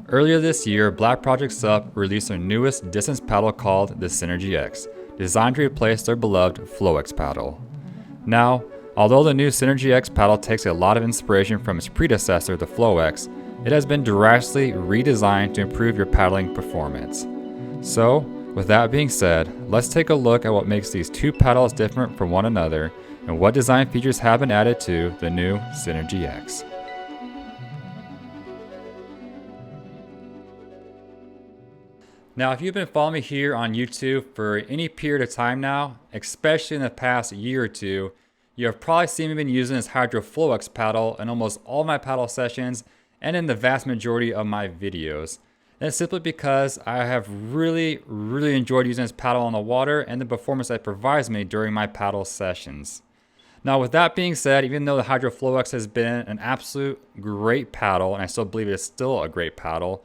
Earlier this year, Black Project Sub released their newest distance paddle called the Synergy X, designed to replace their beloved Flow X paddle. Now, although the new Synergy X paddle takes a lot of inspiration from its predecessor, the Flow X, it has been drastically redesigned to improve your paddling performance. So, with that being said, let's take a look at what makes these two paddles different from one another and what design features have been added to the new Synergy X. Now, if you've been following me here on YouTube for any period of time now, especially in the past year or two, you have probably seen me been using this Hydro Flow X paddle in almost all my paddle sessions and in the vast majority of my videos. And it's simply because I have really enjoyed using this paddle on the water and the performance that it provides me during my paddle sessions. Now, with that being said, even though the Hydro Flow X has been an absolute great paddle, and I still believe it is still a great paddle,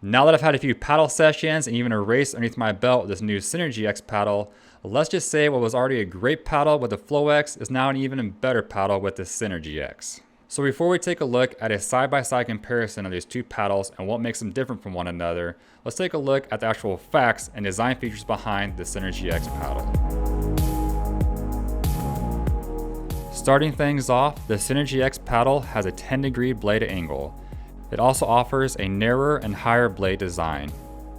now that I've had a few paddle sessions and even a race underneath my belt with this new Synergy X paddle, let's just say what was already a great paddle with the Flow X is now an even better paddle with the Synergy X. So before we take a look at a side-by-side comparison of these two paddles and what makes them different from one another, let's take a look at the actual facts and design features behind the Synergy X paddle. Starting things off, the Synergy X paddle has a 10-degree blade angle. It also offers a narrower and higher blade design.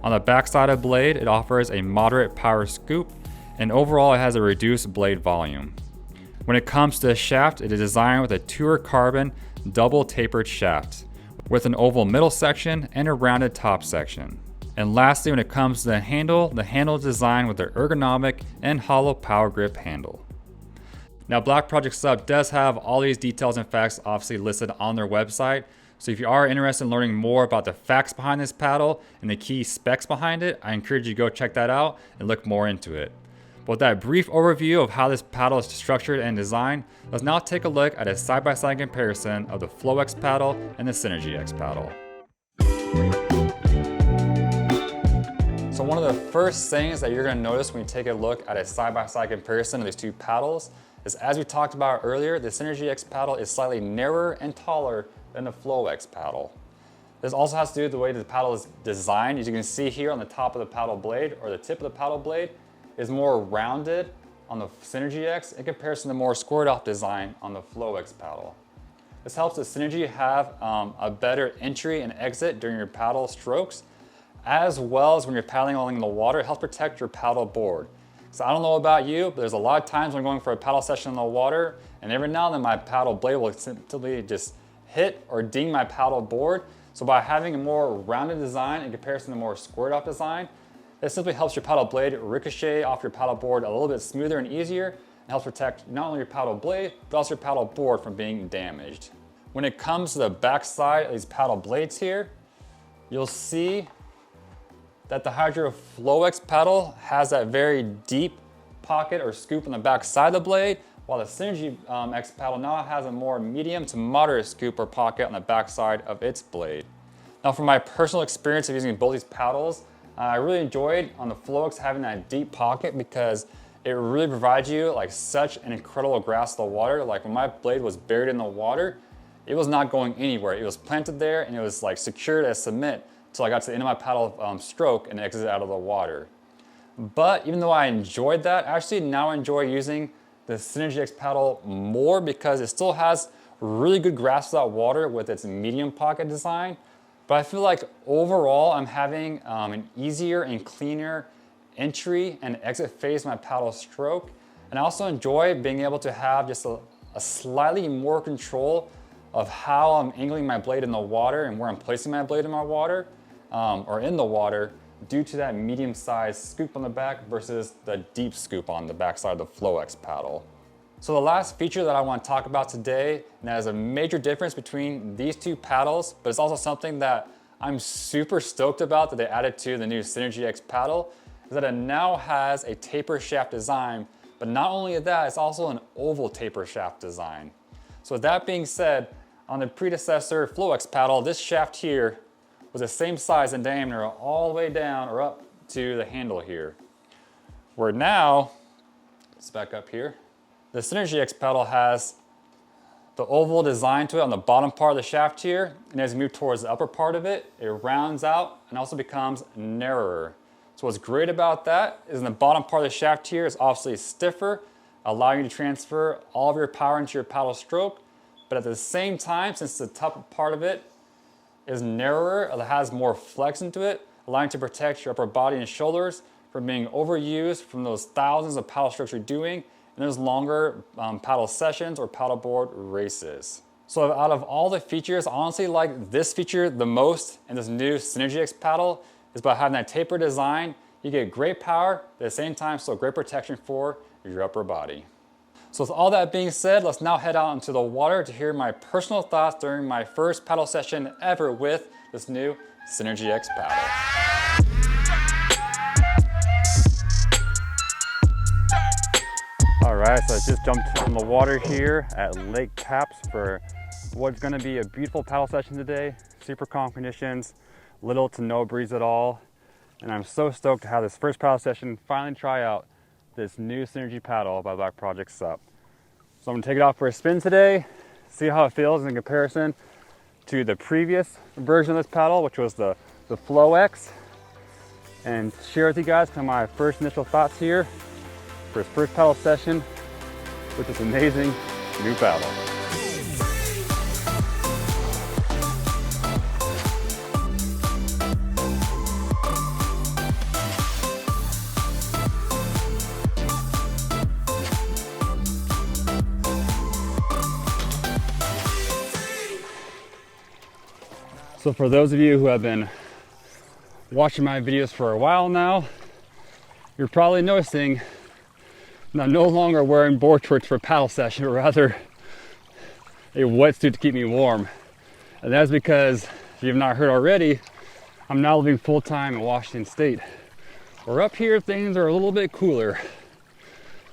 On the backside of the blade, it offers a moderate power scoop, and overall it has a reduced blade volume. When it comes to the shaft, it is designed with a Tour Carbon double tapered shaft, with an oval middle section and a rounded top section. And lastly, when it comes to the handle is designed with an ergonomic and hollow power grip handle. Now, Black Project Sub does have all these details and facts obviously listed on their website. So if you are interested in learning more about the facts behind this paddle and the key specs behind it, I encourage you to go check that out and look more into it. But with that brief overview of how this paddle is structured and designed, let's now take a look at a side-by-side comparison of the Flow X paddle and the Synergy X paddle. So one of the first things that you're going to notice when you take a look at a side-by-side comparison of these two paddles is, as we talked about earlier, the Synergy X paddle is slightly narrower and taller than the Flow X paddle. This also has to do with the way the paddle is designed. As you can see here on the top of the paddle blade, or the tip of the paddle blade, is more rounded on the Synergy X in comparison to the more squared off design on the Flow X paddle. This helps the Synergy have a better entry and exit during your paddle strokes, as well as when you're paddling along the water. It helps protect your paddle board. So I don't know about you, but there's a lot of times when I'm going for a paddle session in the water, and every now and then my paddle blade will simply just hit or ding my paddle board. So by having a more rounded design in comparison to more squared off design, it simply helps your paddle blade ricochet off your paddle board a little bit smoother and easier, and helps protect not only your paddle blade, but also your paddle board from being damaged. When it comes to the back side of these paddle blades here, you'll see that the Hydro Flow X paddle has that very deep pocket or scoop on the back side of the blade, while the Synergy X paddle now has a more medium to moderate scoop or pocket on the back side of its blade. Now, from my personal experience of using both these paddles, I really enjoyed on the Flow X having that deep pocket because it really provides you like such an incredible grasp of the water. Like when my blade was buried in the water, it was not going anywhere. It was planted there and it was like secured as cement until I got to the end of my paddle stroke and exited out of the water. But even though I enjoyed that, I actually now enjoy using the Synergy X paddle more because it still has really good grasp of that water with its medium pocket design. But I feel like overall I'm having an easier and cleaner entry and exit phase of my paddle stroke. And I also enjoy being able to have just a slightly more control of how I'm angling my blade in the water and where I'm placing my blade in my water or in the water, due to that medium-sized scoop on the back versus the deep scoop on the backside of the Flow X paddle. So the last feature that I want to talk about today, and that is a major difference between these two paddles, but it's also something that I'm super stoked about that they added to the new Synergy X paddle, is that it now has a taper shaft design, but not only that, it's also an oval taper shaft design. So with that being said, on the predecessor Flow X paddle, this shaft here was the same size and diameter all the way down or up to the handle here. Where now, let's back up here, the Synergy X paddle has the oval design to it on the bottom part of the shaft here, and as you move towards the upper part of it, it rounds out and also becomes narrower. So what's great about that is in the bottom part of the shaft here is obviously stiffer, allowing you to transfer all of your power into your paddle stroke, but at the same time, since the top part of it is narrower, it has more flex into it, allowing you to protect your upper body and shoulders from being overused from those thousands of paddle strokes you're doing in those longer paddle sessions or paddleboard races. So out of all the features, I honestly like this feature the most in this new Synergy X paddle is by having that taper design. You get great power, at the same time still great protection for your upper body. So with all that being said, let's now head out into the water to hear my personal thoughts during my first paddle session ever with this new Synergy X paddle. All right, so I just jumped in the water here at Lake Tapps for what's gonna be a beautiful paddle session today. Super calm conditions, little to no breeze at all. And I'm so stoked to have this first paddle session finally try out this new Synergy paddle by Black Project SUP. So I'm gonna take it out for a spin today, see how it feels in comparison to the previous version of this paddle, which was the Flow X, and share with you guys kind of my first initial thoughts here for his first paddle session with this amazing new paddle. So for those of you who have been watching my videos for a while now, you're probably noticing that I'm no longer wearing board shorts for a paddle session, but rather a wetsuit to keep me warm. And that's because, if you've not heard already, I'm now living full-time in Washington State. Where up here, things are a little bit cooler.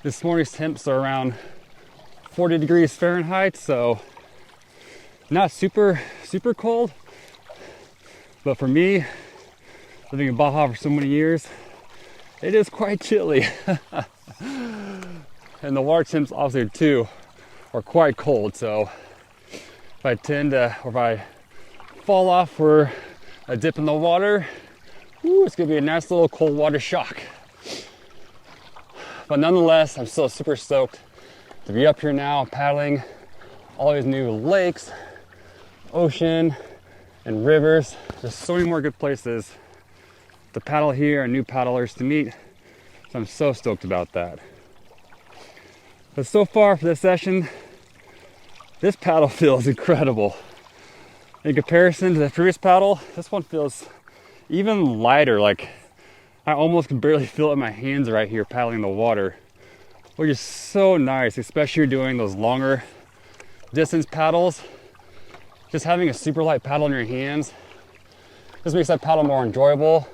This morning's temps are around 40 degrees Fahrenheit, so not super cold. But for me, living in Baja for so many years, it is quite chilly. And the water temps obviously too are quite cold. So if I fall off for a dip in the water, it's gonna be a nice little cold water shock. But nonetheless, I'm still super stoked to be up here now paddling all these new lakes, ocean, and rivers. There's so many more good places to paddle here and new paddlers to meet. So I'm so stoked about that. But so far for this session, this paddle feels incredible. In comparison to the previous paddle, this one feels even lighter. Like I almost can barely feel it in my hands right here paddling the water, which is so nice, especially if you're doing those longer distance paddles. Just having a super light paddle in your hands just makes that paddle more enjoyable,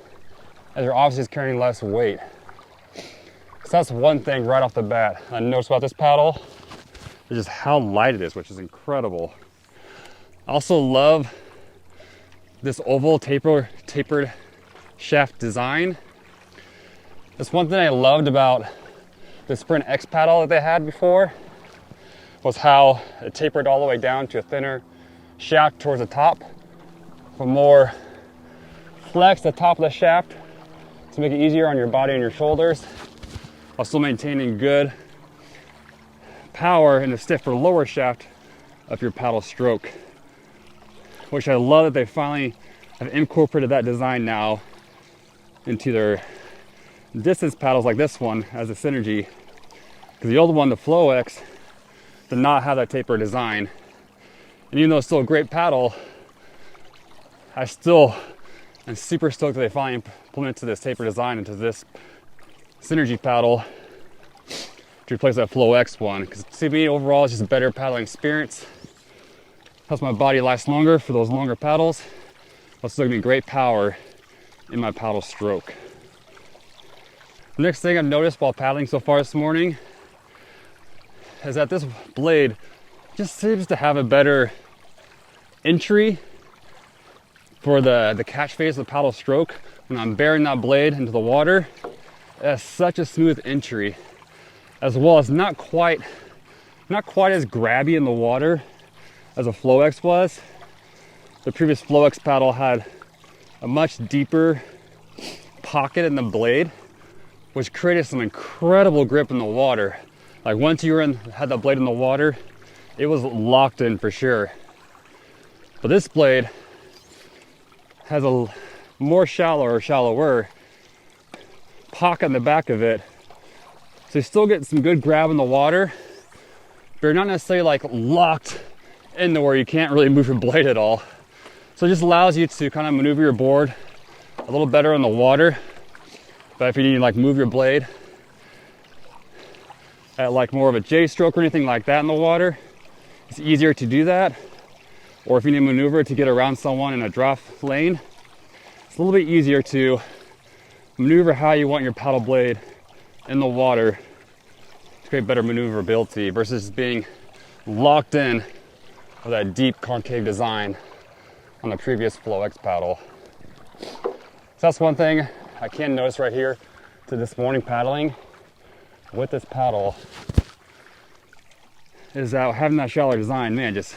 as you're obviously just carrying less weight. So that's one thing right off the bat I noticed about this paddle, is just how light it is, which is incredible. I also love this oval tapered shaft design. That's one thing I loved about the Sprint X paddle that they had before, was how it tapered all the way down to a thinner shaft towards the top for more flex at the top of the shaft to make it easier on your body and your shoulders, while still maintaining good power in the stiffer lower shaft of your paddle stroke. Which I love that they finally have incorporated that design now into their distance paddles like this one as a Synergy. Because the old one, the Flow X, did not have that taper design. And even though it's still a great paddle, I still am super stoked that they finally implemented this taper design into this Synergy paddle to replace that Flow X one. Because to me, overall, it's just a better paddling experience. Helps my body last longer for those longer paddles. It's still giving me great power in my paddle stroke. The next thing I've noticed while paddling so far this morning is that this blade just seems to have a better entry for the catch phase of the paddle stroke. When I'm bearing that blade into the water, it has such a smooth entry, as well as not quite as grabby in the water as a Flow-X was. The previous Flow-X paddle had a much deeper pocket in the blade, which created some incredible grip in the water. Like once you had the blade in the water, it was locked in for sure. But this blade has a more shallower pocket in the back of it. So you still get some good grab in the water, but you're not necessarily like locked into where you can't really move your blade at all. So it just allows you to kind of maneuver your board a little better in the water. But if you need to like move your blade at like more of a J stroke or anything like that in the water, it's easier to do that. Or if you need to maneuver to get around someone in a drop lane, it's a little bit easier to maneuver how you want your paddle blade in the water to create better maneuverability versus being locked in with that deep concave design on the previous Flow-X paddle. So that's one thing I can notice right here to this morning paddling with this paddle is that having that shallow design, man, just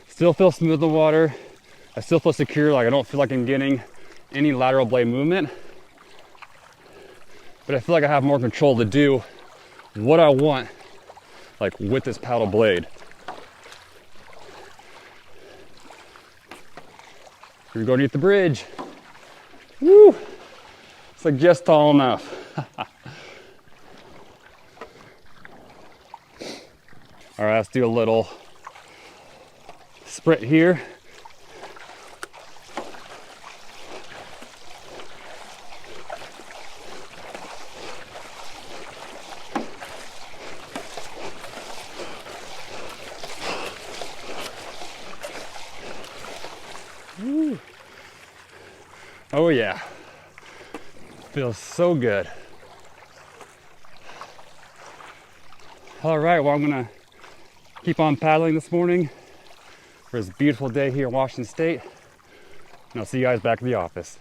still feel smooth in the water. I still feel secure, like I don't feel like I'm getting any lateral blade movement, but I feel like I have more control to do what I want, like with this paddle blade. We're going underneath the bridge. Woo! It's like just tall enough. All right, let's do a little sprint here. Woo. Oh yeah, feels so good. All right, well, I'm gonna keep on paddling this morning for this beautiful day here in Washington State, and I'll see you guys back at the office.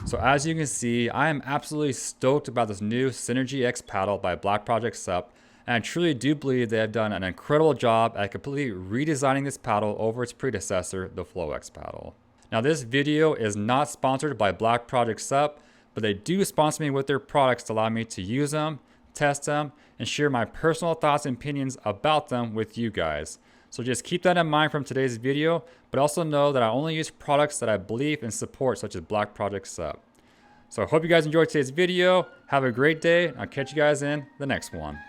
So as you can see, I am absolutely stoked about this new Synergy X paddle by Black Project Sup, and I truly do believe they have done an incredible job at completely redesigning this paddle over its predecessor, the Flow-X paddle. Now this video is not sponsored by Black Project Sup, but they do sponsor me with their products to allow me to use them, test them, and share my personal thoughts and opinions about them with you guys. So just keep that in mind from today's video, but also know that I only use products that I believe and support, such as Black Project Sup. So I hope you guys enjoyed today's video. Have a great day. I'll catch you guys in the next one.